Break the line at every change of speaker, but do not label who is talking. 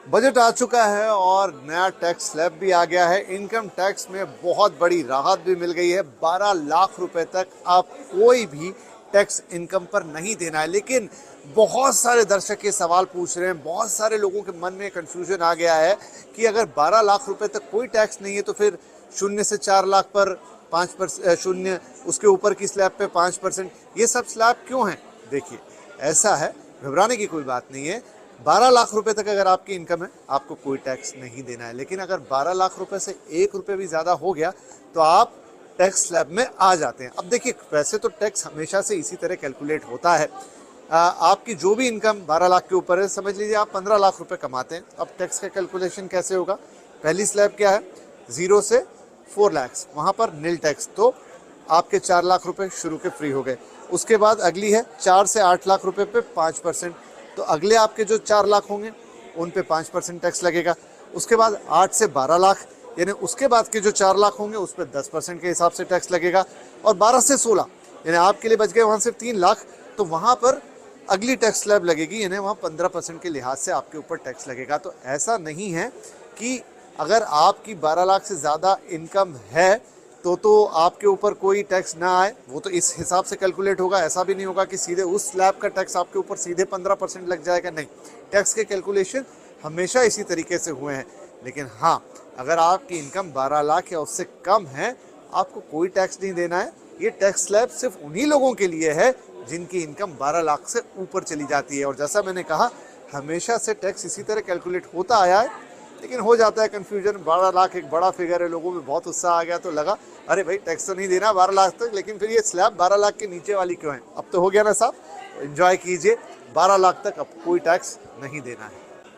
Budget आ चुका है और नया टैक्स स्लैब भी आ गया है। इनकम टैक्स में बहुत बड़ी राहत भी मिल गई है। 12 लाख रुपए तक आप कोई भी टैक्स इनकम पर नहीं देना है। लेकिन बहुत सारे दर्शक ये सवाल पूछ रहे हैं, बहुत सारे लोगों के मन में कंफ्यूजन आ गया है कि अगर 12 लाख रुपए तक कोई टैक्स नहीं है तो फिर 0 से 4 लाख पर 5%, शून्य उसके ऊपर की स्लैब पे 5%, ये सब स्लैब क्यों हैं? देखिए, ऐसा है, घबराने की कोई बात नहीं है। 12 लाख रुपए तक अगर आपकी इनकम है, आपको कोई टैक्स नहीं देना है। लेकिन अगर 12 लाख रुपए से 1 रुपये भी ज़्यादा हो गया तो आप टैक्स स्लैब में आ जाते हैं। अब देखिए, वैसे तो टैक्स हमेशा से इसी तरह कैलकुलेट होता है। आपकी जो भी इनकम 12 लाख के ऊपर है, समझ लीजिए आप 15 लाख रुपए कमाते हैं। अब टैक्स का कैलकुलेशन कैसे होगा? पहली स्लैब क्या है? 0 से 4 लाख, वहाँ पर नील टैक्स, तो आपके 4 लाख रुपए शुरू के फ्री हो गए। उसके बाद अगली है 4 से 8 लाख रुपए पे 5%, तो अगले आपके जो 4 लाख होंगे उन पे 5% टैक्स लगेगा। उसके बाद 8 से 12 लाख, यानी उसके बाद के जो 4 लाख होंगे उस पर 10% के हिसाब से टैक्स लगेगा। और 12 से 16, यानी आपके लिए बच गए वहाँ सिर्फ 3 लाख, तो वहाँ पर अगली टैक्स स्लैब लगेगी, यानी वहाँ 15% के लिहाज से आपके ऊपर टैक्स लगेगा। तो ऐसा नहीं है कि अगर आपकी 12 लाख से ज़्यादा इनकम है तो आपके ऊपर कोई टैक्स ना आए। वो तो इस हिसाब से कैलकुलेट होगा। ऐसा भी नहीं होगा कि सीधे उस स्लैब का टैक्स आपके ऊपर सीधे 15% लग जाएगा, नहीं। टैक्स के कैलकुलेशन हमेशा इसी तरीके से हुए हैं। लेकिन हाँ, अगर आपकी इनकम 12 लाख या उससे कम है, आपको कोई टैक्स नहीं देना है। ये टैक्स स्लैब सिर्फ उन्हीं लोगों के लिए है जिनकी इनकम 12 लाख से ऊपर चली जाती है। और जैसा मैंने कहा, हमेशा से टैक्स इसी तरह कैलकुलेट होता आया है। लेकिन हो जाता है कन्फ्यूजन। 12 लाख एक बड़ा फिगर है, लोगों में बहुत उत्साह आ गया तो लगा अरे भाई टैक्स तो नहीं देना 12 लाख तक, लेकिन फिर ये स्लैब 12 लाख के नीचे वाली क्यों है? अब तो हो गया ना साहब, एंजॉय कीजिए। 12 लाख तक अब कोई टैक्स नहीं देना है।